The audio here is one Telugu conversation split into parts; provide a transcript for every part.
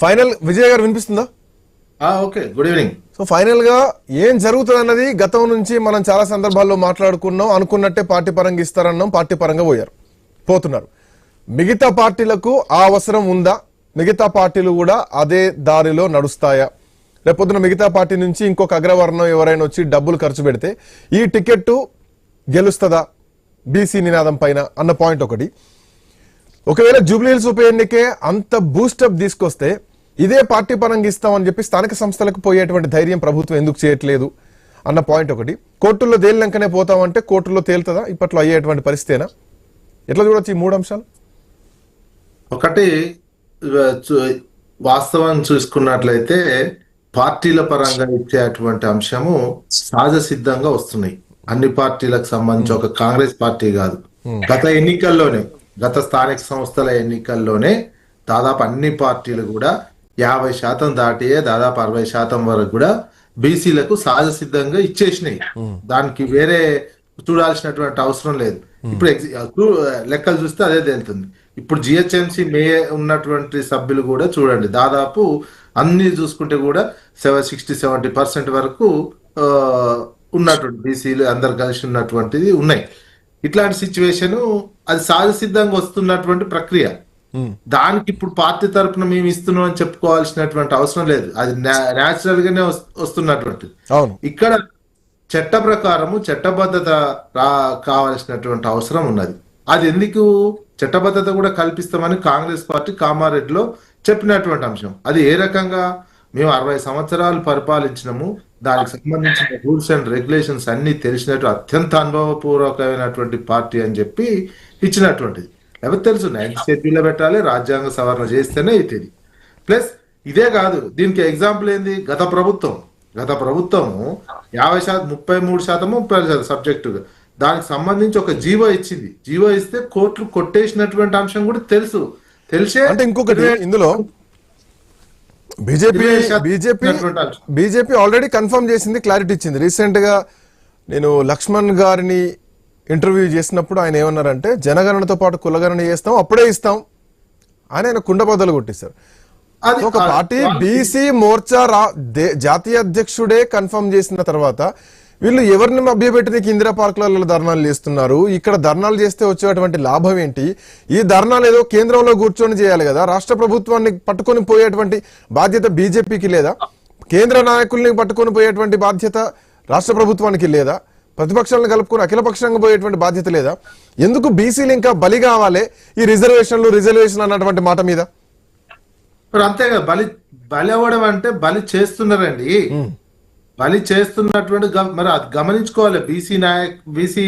ఫైనల్ విజయ్ గారు వినిపిస్తుందా? Okay, good evening. So final గా ఏం జరుగుతుంది అన్నది గతం నుంచి మనం చాలా సందర్భాల్లో మాట్లాడుకున్నాం. అనుకున్నట్టే పార్టీ పరంగా ఇస్తారన్నాం, పార్టీ పరంగా పోతున్నారు. మిగతా పార్టీలకు ఆ అవసరం ఉందా? మిగతా పార్టీలు కూడా అదే దారిలో నడుస్తాయా? రేపొద్దున మిగతా పార్టీ నుంచి ఇంకొక అగ్రవర్ణం ఎవరైనా వచ్చి డబ్బులు ఖర్చు పెడితే ఈ టికెట్ గెలుస్తుందా బీసీ నినాదం పైన అన్న పాయింట్ ఒకటి. ఒకవేళ జూబ్లీహిల్స్ ఉప ఎన్నికే అంత బూస్టప్ తీసుకొస్తే ఇదే పార్టీ పరంగా ఇస్తామని చెప్పి స్థానిక సంస్థలకు పోయేటువంటి ధైర్యం ప్రభుత్వం ఎందుకు చేయట్లేదు అన్న పాయింట్ ఒకటి. కోర్టుల్లో తేలినాకనే పోతామంటే కోర్టుల్లో తేలుతుందా? ఇప్పట్లో అయ్యేటువంటి పరిస్థితేనా? ఎట్లా చూడొచ్చు ఈ మూడు అంశాలు? ఒకటి, వాస్తవం చూసుకున్నట్లయితే పార్టీల పరంగా ఇచ్చేటువంటి అంశము సహజ సిద్ధంగా వస్తున్నాయి అన్ని పార్టీలకు సంబంధించి. ఒక కాంగ్రెస్ పార్టీ కాదు, గత ఎన్నికల్లోనే, గత స్థానిక సంస్థల ఎన్నికల్లోనే దాదాపు అన్ని పార్టీలు కూడా 50% దాటియే దాదాపు 60% వరకు కూడా బీసీలకు సహజ సిద్ధంగా ఇచ్చేసినాయి. దానికి వేరే చూడాల్సినటువంటి అవసరం లేదు. ఇప్పుడు లెక్కలు చూస్తే అదే తేలుతుంది. ఇప్పుడు జిహెచ్ఎంసీ ఉన్నటువంటి సభ్యులు కూడా చూడండి, దాదాపు అన్ని చూసుకుంటే కూడా 60-70% వరకు ఉన్నటువంటి బీసీలు అందరు కలిసి ఉన్నటువంటిది ఉన్నాయి. ఇట్లాంటి సిచ్యువేషన్ అది సహజ సిద్ధంగా వస్తున్నటువంటి ప్రక్రియ. దానికి ఇప్పుడు పార్టీ తరఫున మేము ఇస్తున్నాం అని చెప్పుకోవాల్సినటువంటి అవసరం లేదు. అది న్యాచురల్ గానే వస్తున్నటువంటిది. ఇక్కడ చట్ట ప్రకారము చట్టబద్ధత కావాల్సినటువంటి అవసరం ఉన్నది. అది ఎందుకు చట్టబద్ధత కూడా కల్పిస్తామని కాంగ్రెస్ పార్టీ కామారెడ్డిలో చెప్పినటువంటి అంశం. అది ఏ రకంగా, మేము 60 సంవత్సరాలు పరిపాలించినము, దానికి సంబంధించిన రూల్స్ అండ్ రెగ్యులేషన్స్ అన్ని తెలిసినట్టు అత్యంత అనుభవపూర్వకమైనటువంటి పార్టీ అని చెప్పి ఇచ్చినటువంటిది. ఎవరు తెలుసు, 9th షెడ్యూల్లో పెట్టాలి, రాజ్యాంగ సవరణ చేస్తేనే అవుతుంది. ప్లస్ ఇదే కాదు, దీనికి ఎగ్జాంపుల్ ఏంది, గత ప్రభుత్వము 50%, 33%, 30% సబ్జెక్టుగా దానికి సంబంధించి ఒక జీవో ఇచ్చింది. జీవో ఇస్తే కోర్టులు కొట్టేసినటువంటి అంశం కూడా తెలిసే. అంటే ఇంకొకటి, ఇందులో బీజేపీ ఆల్రెడీ కన్ఫర్మ్ చేసింది, క్లారిటీ ఇచ్చింది. రీసెంట్ గా నేను లక్ష్మణ్ గారిని ఇంటర్వ్యూ చేసినప్పుడు ఆయన ఏమన్నారంటే, జనగణనతో పాటు కులగణన చేస్తాం, అప్పుడే ఇస్తాం అని ఆయన కుండబద్దలు కొట్టేశారు. ఒక పార్టీ బీసీ మోర్చా జాతీయ అధ్యక్షుడే కన్ఫర్మ్ చేసిన తర్వాత వీళ్ళు ఎవరిని మభ్యపెట్టి ఇందిరా పార్కులలో ధర్నాలు చేస్తున్నారు? ఇక్కడ ధర్నాలు చేస్తే వచ్చేటువంటి లాభం ఏంటి? ఈ ధర్నాలు ఏదో కేంద్రంలో కూర్చొని చేయాలి కదా, రాష్ట్ర ప్రభుత్వాన్ని పట్టుకొని పోయేటువంటి బాధ్యత బీజేపీకి లేదా? కేంద్ర నాయకుల్ని పట్టుకొని పోయేటువంటి బాధ్యత రాష్ట్ర ప్రభుత్వానికి లేదా? ప్రతిపక్షాలను కలుపుకొని అఖిలపక్షంగా పోయేటువంటి బాధ్యత లేదా? ఎందుకు బీసీలు ఇంకా బలి కావాలి ఈ రిజర్వేషన్ అన్నటువంటి మాట మీద? అంతేగా, బలి అవ్వడం అంటే బలి చేస్తున్నారండి. బలి చేస్తున్నటువంటి మరి అది గమనించుకోవాలి. బీసీ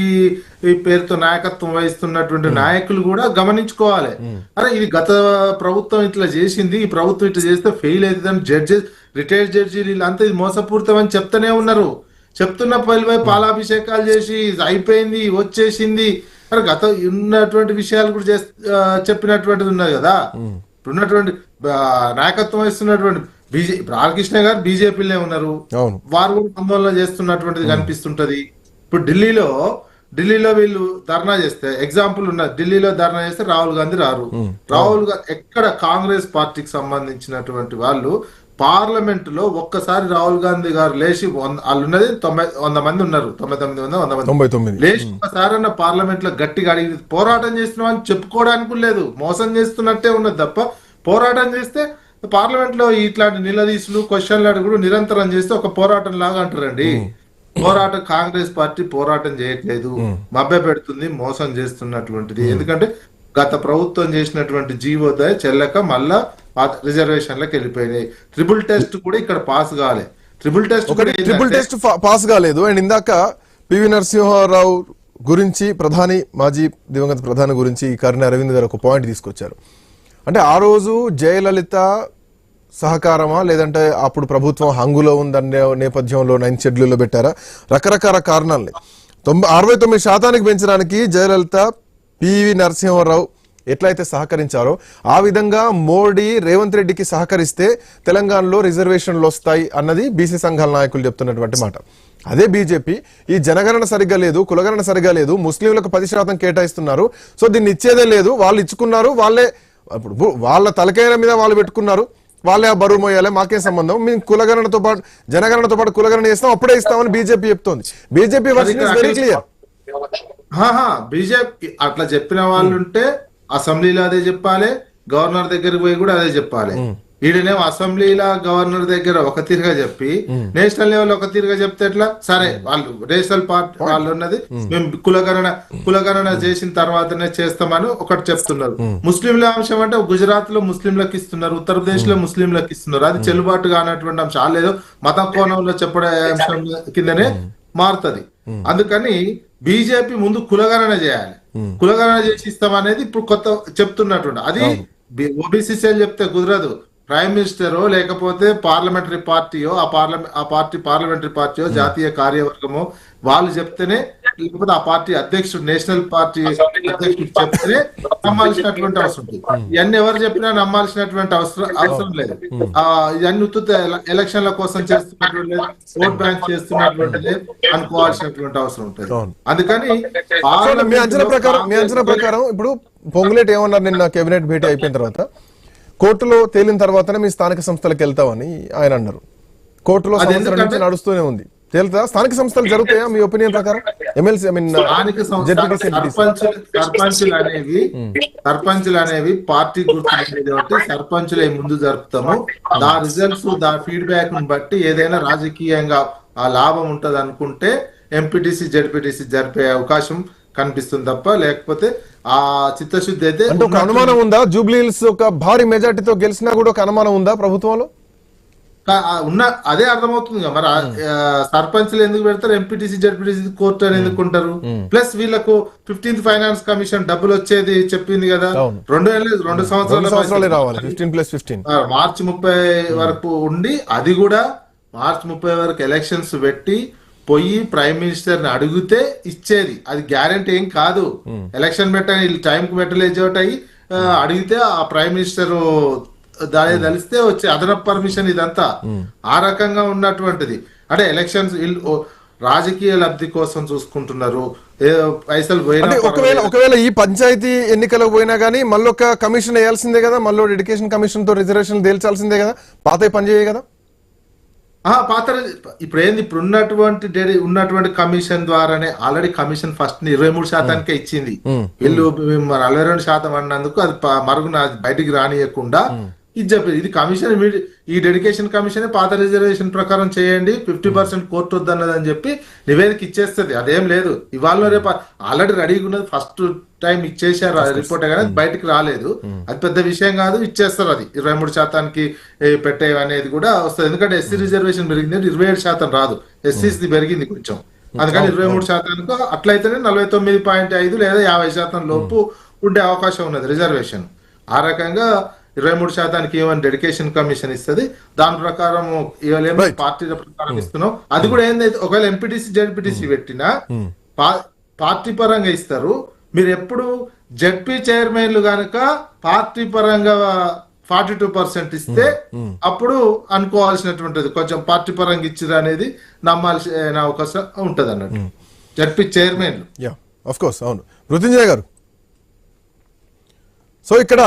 పేరుతో నాయకత్వం వహిస్తున్నటువంటి నాయకులు కూడా గమనించుకోవాలి. అరే, ఇది గత ప్రభుత్వం ఇట్లా చేసింది, ఈ ప్రభుత్వం ఇట్లా చేస్తే ఫెయిల్ అవుతుందని జడ్జెస్, రిటైర్డ్ జడ్జీలు వీళ్ళంతా ఇది మోసపూరితం అని చెప్తూనే ఉన్నారు. చెప్తున్న పైపై పాలాభిషేకాలు చేసి అయిపోయింది, వచ్చేసింది. అరే, గత ఉన్నటువంటి విషయాలు కూడా చెప్పినటువంటిది ఉన్నది కదా. ఇప్పుడున్నటువంటి నాయకత్వం వహిస్తున్నటువంటి బాలకృష్ణ గారు బీజేపీలోనే ఉన్నారు, వారు కూడా ఆందోళన చేస్తున్నటువంటిది కనిపిస్తుంటది. ఇప్పుడు ఢిల్లీలో వీళ్ళు ధర్నా చేస్తే, ఎగ్జాంపుల్ ఉన్నది, ఢిల్లీలో ధర్నా చేస్తే రాహుల్ గాంధీ రారు. రాహుల్ గాంధీ ఎక్కడ కాంగ్రెస్ పార్టీకి సంబంధించినటువంటి వాళ్ళు పార్లమెంట్ లో ఒక్కసారి రాహుల్ గాంధీ గారు లేచి, వాళ్ళు ఉన్నది 100 మంది ఉన్నారు, 99 లేచి ఒక్కసారి అన్న పార్లమెంట్ లో గట్టిగా అడిగి పోరాటం చేస్తున్నాం అని చెప్పుకోవడానికి లేదు. మోసం చేస్తున్నట్టే ఉన్నది తప్ప, పోరాటం చేస్తే పార్లమెంట్ లో ఇట్లాంటి నిలదీసులు, క్వశ్చన్లు అడుగుడు నిరంతరం చేస్తే ఒక పోరాటం లాగా అంటారండి. పోరాటం కాంగ్రెస్ పార్టీ పోరాటం చేయట్లేదు, మభ్య పెడుతుంది, మోసం చేస్తున్నటువంటిది. ఎందుకంటే గత ప్రభుత్వం చేసినటువంటి జీవో చెల్లక మళ్ళా రిజర్వేషన్లకు వెళ్ళిపోయినాయి. ట్రిపుల్ టెస్ట్ కూడా ఇక్కడ పాస్ కాలే. ట్రిపుల్ టెస్ట్ పాస్ కాలేదు. అండ్ ఇందాక పివి నరసింహారావు గురించి, మాజీ దివంగత ప్రధాని గురించి కరుణ అరవింద్ గారు ఒక పాయింట్ తీసుకొచ్చారు. అంటే ఆ రోజు జయలలిత సహకారమా, లేదంటే అప్పుడు ప్రభుత్వం హంగులో ఉందనే నేపథ్యంలో 9th షెడ్యూల్లో పెట్టారా? రకరకాల కారణాలని 69% పెంచడానికి జయలలిత, పివి నరసింహారావు ఎట్లయితే సహకరించారో ఆ విధంగా మోడీ రేవంత్ రెడ్డికి సహకరిస్తే తెలంగాణలో రిజర్వేషన్లు వస్తాయి అన్నది బీసీ సంఘాల నాయకులు చెప్తున్నటువంటి మాట. అదే బీజేపీ ఈ జనగణన సరిగ్గా లేదు, కులగణన సరిగ్గా లేదు, ముస్లింలకు 10% కేటాయిస్తున్నారు, సో దీన్ని ఇచ్చేదే లేదు, వాళ్ళు ఇచ్చుకున్నారు, వాళ్ళే ఇప్పుడు వాళ్ళ తలకాయల మీద వాళ్ళు పెట్టుకున్నారు, వాళ్ళే ఆ బరువు మోయాలి, మాకేం సంబంధం, మేము కులగణనతో పాటు జనగణనతో పాటు కులగణన చేస్తాం, అప్పుడే ఇస్తామని బీజేపీ చెప్తోంది. BJP version is very clear. BJP అట్లా చెప్పిన వాళ్ళు ఉంటే అసెంబ్లీలో అదే చెప్పాలి, గవర్నర్ దగ్గరికి పోయి కూడా అదే చెప్పాలి. ఈడనేమో అసెంబ్లీలో గవర్నర్ దగ్గర ఒక తీరుగా చెప్పి నేషనల్ లెవెల్ ఒక తీరుగా చెప్తే ఎట్లా? సరే వాళ్ళు నేషనల్ పార్టీ వాళ్ళు ఉన్నది మేము కులగణన చేసిన తర్వాతనే చేస్తామని ఒకటి చెప్తున్నారు. ముస్లింల అంశం అంటే గుజరాత్ లో ముస్లింలకు ఇస్తున్నారు, ఉత్తరప్రదేశ్ లో ముస్లింలకు ఇస్తున్నారు. అది చెల్లుబాటు కానటువంటి అంశం, లేదో మత కోణంలో చెప్పడే అంశం కిందనే మారుతుంది. అందుకని బీజేపీ ముందు కులగణన చేయాలి, కులగణన చేసి ఇస్తామనేది ఇప్పుడు కొత్త చెప్తున్నటువంటి. అది ఓబీసీ సెల్ చెప్తే కుదరదు. ప్రైమ్ మినిస్టరో లేకపోతే పార్లమెంటరీ పార్టీయో ఆ పార్టీ పార్లమెంటరీ పార్టీయో జాతీయ కార్యవర్గమో వాళ్ళు చెప్తేనే, లేకపోతే ఆ పార్టీ అధ్యక్షుడు నేషనల్ పార్టీ అధ్యక్షుడు చెప్తేనే నమ్మాల్సినటువంటి అవసరం ఉంటుంది. ఇవన్నీ ఎవరు చెప్పినా నమ్మాల్సినటువంటి అవసరం లేదు. ఇవన్నీ ఉత్తుత ఎలక్షన్ల కోసం చేస్తున్నటువంటి ఓట్ బ్యాంక్ చేస్తున్నటువంటిది అనుకోవాల్సినటువంటి అవసరం ఉంటుంది. అందుకని మీ అంచనా ప్రకారం ఇప్పుడు పొంగులేటి ఏమన్నారు నిన్న కేబినెట్ భేటీ అయిపోయిన తర్వాత, కోర్టులో తేలిన తర్వాతనే మీ స్థానిక సంస్థలకు వెళ్తామని ఆయన అన్నారు. కోర్టులో సంవత్సరం నుంచి నడుస్తూనే ఉంది, తేలుతా? స్థానిక సంస్థలు జరుగుతాయా మీ ఒపీనియన్ ప్రకారం? ఎమ్మెల్సీ సర్పంచులు అనేవి పార్టీ గుర్తు సర్పంచులే ముందు జరుపుతాము. ఆ రిజల్ట్స్ ఫీడ్బ్యాక్ ను బట్టి ఏదైనా రాజకీయంగా ఆ లాభం ఉంటది అనుకుంటే ఎంపీటీసీ జెడ్పీటీసీ జరిపే అవకాశం కనిపిస్తుంది తప్ప, లేకపోతే ఆ చిత్తశుద్ధి అయితే. అంటే ఒక అనుమానం ఉందా? జూబ్లీహిల్స్ ఒక భారీ మెజార్టీతో గెలిచినా కూడా ఒక అనుమానం ఉందా ప్రభుత్వంలో? అదే అర్థమవుతుంది కదా. మరి సర్పంచ్లు ఎందుకు పెడతారు, ఎంపీటీసీ జెడ్పీటీసీ కోర్టు అని ఎందుకు ఉంటారు? ప్లస్ వీళ్ళకు 15th ఫైనాన్స్ కమిషన్ డబ్బులు వచ్చేది చెప్పింది కదా, 2 సంవత్సరాలు రావాలి, 15+15 మార్చి 30 వరకు ఉండి, అది కూడా మార్చి 30 వరకు ఎలక్షన్స్ పెట్టి పోయి ప్రైమ్ మినిస్టర్ ని అడిగితే ఇచ్చేది. అది గ్యారెంటీ ఏం కాదు. ఎలక్షన్ పెట్టని టైంకి పెట్టలేదు అయ్యి అడిగితే ఆ ప్రైమ్ మినిస్టర్ దాని తెలిస్తే వచ్చే అదనపు పర్మిషన్ ఇదంతా ఆ రకంగా ఉన్నటువంటిది. అంటే ఎలక్షన్స్ రాజకీయ లబ్ధి కోసం చూసుకుంటున్నారు. పైసలు ఒకవేళ ఈ పంచాయతీ ఎన్నికలకు పోయినా గానీ మళ్ళీ ఒక కమిషన్ వేయాల్సిందే కదా, మళ్ళీ ఎడ్యుకేషన్ కమిషన్ తో రిజర్వేషన్ తేల్చాల్సిందే కదా, పాత పనిచేయ కదా. పాత ఇప్పుడు ఏంది, ఇప్పుడు ఉన్నటువంటి కమిషన్ ద్వారానే ఆల్రెడీ కమిషన్ ఫస్ట్ 23% ఇచ్చింది. వీళ్ళు 42% అన్నందుకు అది మరుగున బయటికి రానియకుండా ఇది చెప్పేది. ఇది కమిషన్ ఈ డెడికేషన్ కమిషన్ పాత రిజర్వేషన్ ప్రకారం చేయండి, 50% కోర్టు వద్దన్నదని చెప్పి నివేదిక ఇచ్చేస్తుంది. అదేం లేదు, ఇవాళ రేపు ఆల్రెడీ రెడీగా ఉన్నది. ఫస్ట్ టైం ఇచ్చేసారు రిపోర్ట్, కానీ బయటకు రాలేదు. అది పెద్ద విషయం కాదు, ఇచ్చేస్తారు. అది 23% పెట్టే అనేది కూడా వస్తుంది. ఎందుకంటే ఎస్సీ రిజర్వేషన్ పెరిగింది, 27% రాదు. ఎస్సీది పెరిగింది కొంచెం, అందుకని 23% అట్లయితేనే 49.5 లేదా 50% లోపు ఉండే అవకాశం ఉన్నది రిజర్వేషన్. ఆ రకంగా 23% ఏమని డెడికేషన్ కమిషన్ ఇస్తుంది. దాని ప్రకారం పార్టీల ప్రకారం ఇస్తున్నాం. అది కూడా ఏందైతే ఒకవేళ ఎంపీటీసీ జెడ్పీటీసీ పెట్టినా పార్టీ పరంగా ఇస్తారు. మీరు ఎప్పుడు జెడ్పీ చైర్మన్లు గనక పార్టీ పరంగా 42% ఇస్తే అప్పుడు అనుకోవాల్సినటువంటిది కొంచెం పార్టీ పరంగా ఇచ్చిరు అనేది నమ్మాల్సిన అవకాశం ఉంటది అన్నట్టు జెడ్పీ చైర్మన్లు. అవును మృత్యుంజయ గారు. సో ఇక్కడ